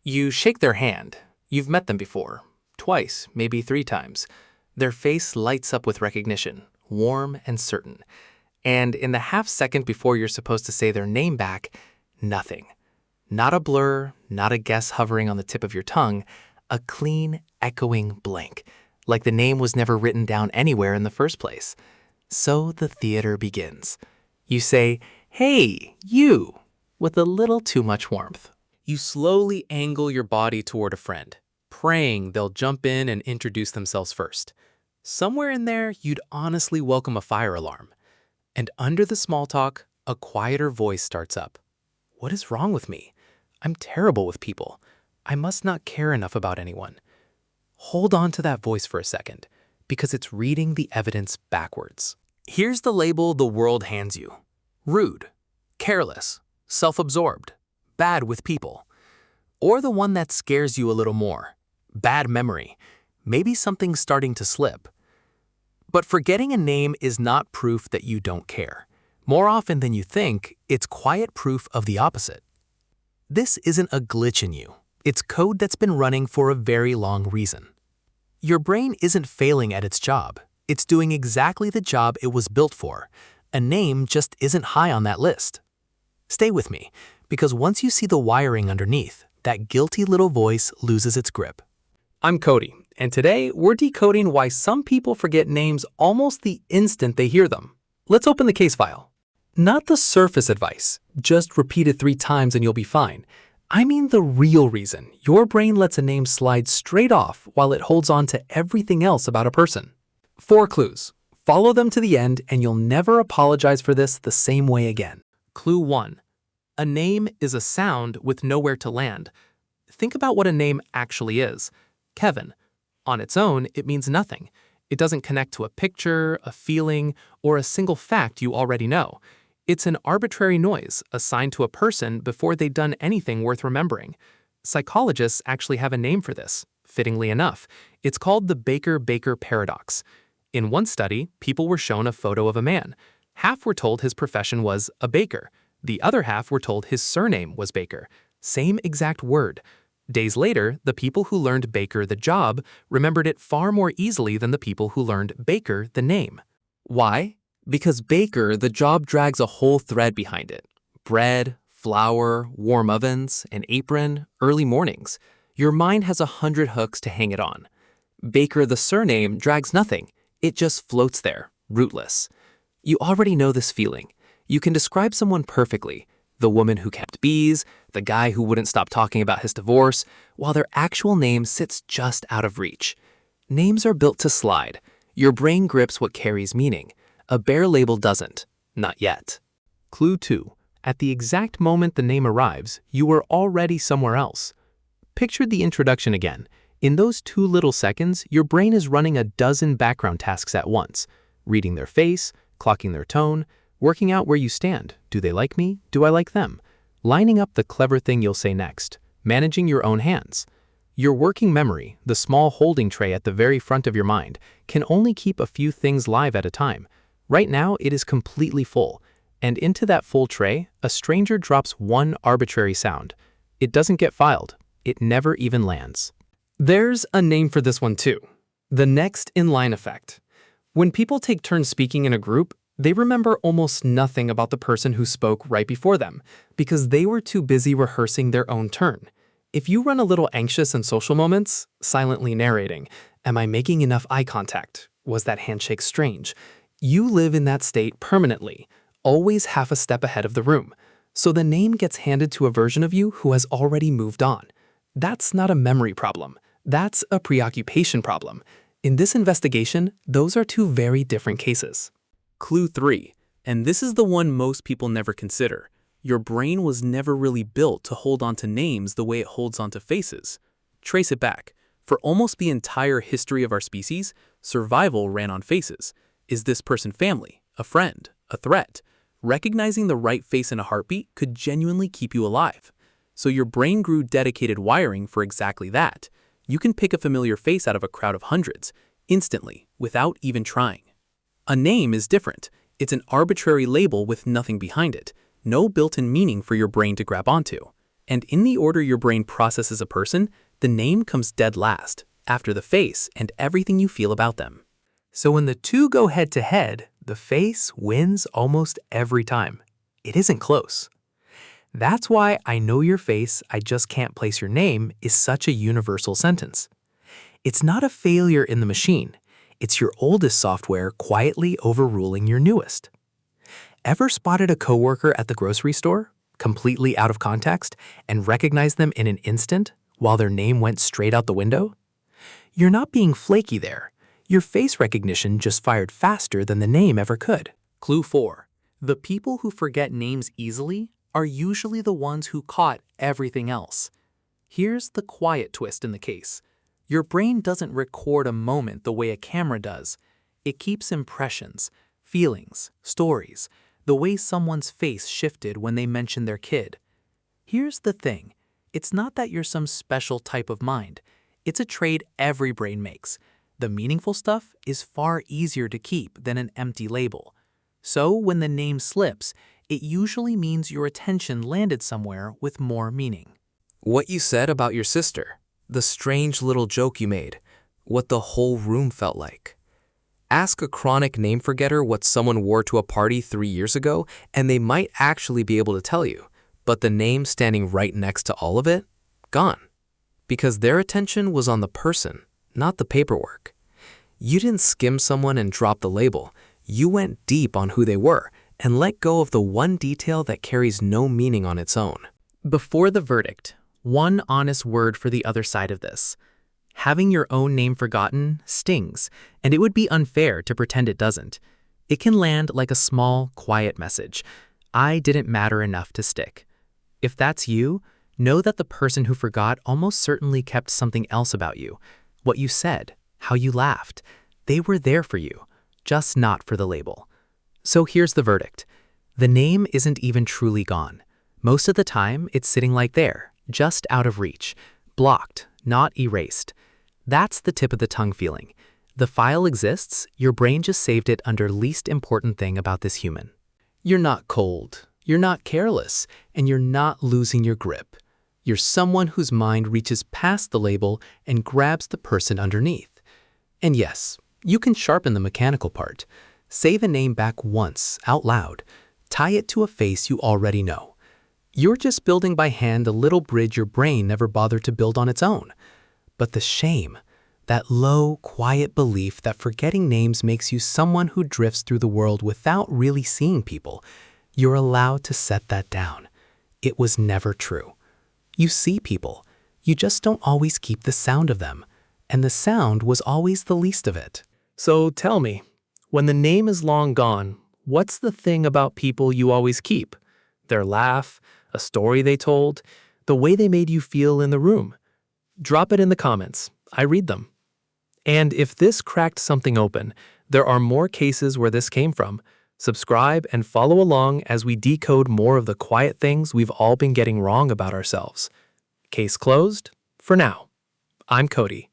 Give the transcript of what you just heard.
You shake their hand. You've met them before. Twice, maybe 3 times. Their face lights up with recognition, warm and certain. And in the half second before you're supposed to say their name back, nothing. Not a blur, not a guess hovering on the tip of your tongue, a clean, echoing blank, like the name was never written down anywhere in the first place. So the theater begins. You say, "Hey, you," with a little too much warmth. You slowly angle your body toward a friend, praying they'll jump in and introduce themselves first. Somewhere in there, you'd honestly welcome a fire alarm. And under the small talk, a quieter voice starts up. What is wrong with me? I'm terrible with people. I must not care enough about anyone. Hold on to that voice for a second, because it's reading the evidence backwards. Here's the label the world hands you. Rude, careless, self-absorbed, bad with people. Or the one that scares you a little more. Bad memory. Maybe something's starting to slip. But forgetting a name is not proof that you don't care. More often than you think, it's quiet proof of the opposite. This isn't a glitch in you. It's code that's been running for a very long reason. Your brain isn't failing at its job. It's doing exactly the job it was built for. A name just isn't high on that list. Stay with me, because once you see the wiring underneath, that guilty little voice loses its grip. I'm Cody, and today we're decoding why some people forget names almost the instant they hear them. Let's open the case file. Not the surface advice, just repeat it 3 times and you'll be fine. I mean the real reason your brain lets a name slide straight off while it holds on to everything else about a person. 4 clues. Follow them to the end and you'll never apologize for this the same way again. Clue 1. A name is a sound with nowhere to land. Think about what a name actually is. Kevin. On its own, it means nothing. It doesn't connect to a picture, a feeling, or a single fact you already know. It's an arbitrary noise assigned to a person before they'd done anything worth remembering. Psychologists actually have a name for this, fittingly enough. It's called the Baker-Baker paradox. In one study, people were shown a photo of a man. Half were told his profession was a baker. The other half were told his surname was Baker. Same exact word. Days later, the people who learned Baker the job remembered it far more easily than the people who learned Baker the name. Why? Because Baker the job drags a whole thread behind it. Bread, flour, warm ovens, an apron, early mornings. Your mind has 100 hooks to hang it on. Baker the surname drags nothing. It just floats there, rootless. You already know this feeling. You can describe someone perfectly. The woman who kept bees, the guy who wouldn't stop talking about his divorce, while their actual name sits just out of reach. Names are built to slide. Your brain grips what carries meaning. A bare label doesn't. Not yet. Clue 2. At the exact moment the name arrives, you are already somewhere else. Picture the introduction again. In those 2 little seconds, your brain is running a dozen background tasks at once. Reading their face, clocking their tone, working out where you stand. Do they like me? Do I like them? Lining up the clever thing you'll say next. Managing your own hands. Your working memory, the small holding tray at the very front of your mind, can only keep a few things live at a time. Right now, it is completely full. And into that full tray, a stranger drops one arbitrary sound. It doesn't get filed. It never even lands. There's a name for this one too. The next in line effect. When people take turns speaking in a group, they remember almost nothing about the person who spoke right before them because they were too busy rehearsing their own turn. If you run a little anxious in social moments, silently narrating, "Am I making enough eye contact? Was that handshake strange?" You live in that state permanently, always half a step ahead of the room. So the name gets handed to a version of you who has already moved on. That's not a memory problem. That's a preoccupation problem. In this investigation, those are 2 very different cases. Clue 3, and this is the one most people never consider. Your brain was never really built to hold on to names the way it holds on to faces. Trace it back. For almost the entire history of our species, survival ran on faces. Is this person family, a friend, a threat? Recognizing the right face in a heartbeat could genuinely keep you alive. So your brain grew dedicated wiring for exactly that. You can pick a familiar face out of a crowd of hundreds, instantly, without even trying. A name is different. It's an arbitrary label with nothing behind it, no built-in meaning for your brain to grab onto. And in the order your brain processes a person, the name comes dead last, after the face and everything you feel about them. So when the two go head-to-head, the face wins almost every time. It isn't close. That's why "I know your face, I just can't place your name" is such a universal sentence. It's not a failure in the machine. It's your oldest software quietly overruling your newest. Ever spotted a coworker at the grocery store, completely out of context, and recognized them in an instant while their name went straight out the window? You're not being flaky there. Your face recognition just fired faster than the name ever could. Clue 4. The people who forget names easily are usually the ones who caught everything else. Here's the quiet twist in the case. Your brain doesn't record a moment the way a camera does. It keeps impressions, feelings, stories, the way someone's face shifted when they mentioned their kid. Here's the thing. It's not that you're some special type of mind. It's a trade every brain makes. The meaningful stuff is far easier to keep than an empty label. So when the name slips, it usually means your attention landed somewhere with more meaning. What you said about your sister, the strange little joke you made, what the whole room felt like. Ask a chronic name forgetter what someone wore to a party 3 years ago, and they might actually be able to tell you, but the name standing right next to all of it, gone. Because their attention was on the person, not the paperwork. You didn't skim someone and drop the label. You went deep on who they were and let go of the one detail that carries no meaning on its own. Before the verdict, one honest word for the other side of this. Having your own name forgotten stings, and it would be unfair to pretend it doesn't. It can land like a small, quiet message. I didn't matter enough to stick. If that's you, know that the person who forgot almost certainly kept something else about you. What you said, how you laughed. They were there for you, just not for the label. So here's the verdict. The name isn't even truly gone. Most of the time, it's sitting like there, just out of reach, blocked, not erased. That's the tip of the tongue feeling. The file exists, your brain just saved it under least important thing about this human. You're not cold, you're not careless, and you're not losing your grip. You're someone whose mind reaches past the label and grabs the person underneath. And yes, you can sharpen the mechanical part. Say the name back once, out loud. Tie it to a face you already know. You're just building by hand a little bridge your brain never bothered to build on its own. But the shame, that low, quiet belief that forgetting names makes you someone who drifts through the world without really seeing people, you're allowed to set that down. It was never true. You see people, you just don't always keep the sound of them, and the sound was always the least of it. So tell me, when the name is long gone, what's the thing about people you always keep? Their laugh, a story they told, the way they made you feel in the room? Drop it in the comments. I read them. And if this cracked something open, there are more cases where this came from. Subscribe and follow along as we decode more of the quiet things we've all been getting wrong about ourselves. Case closed, for now. I'm Cody.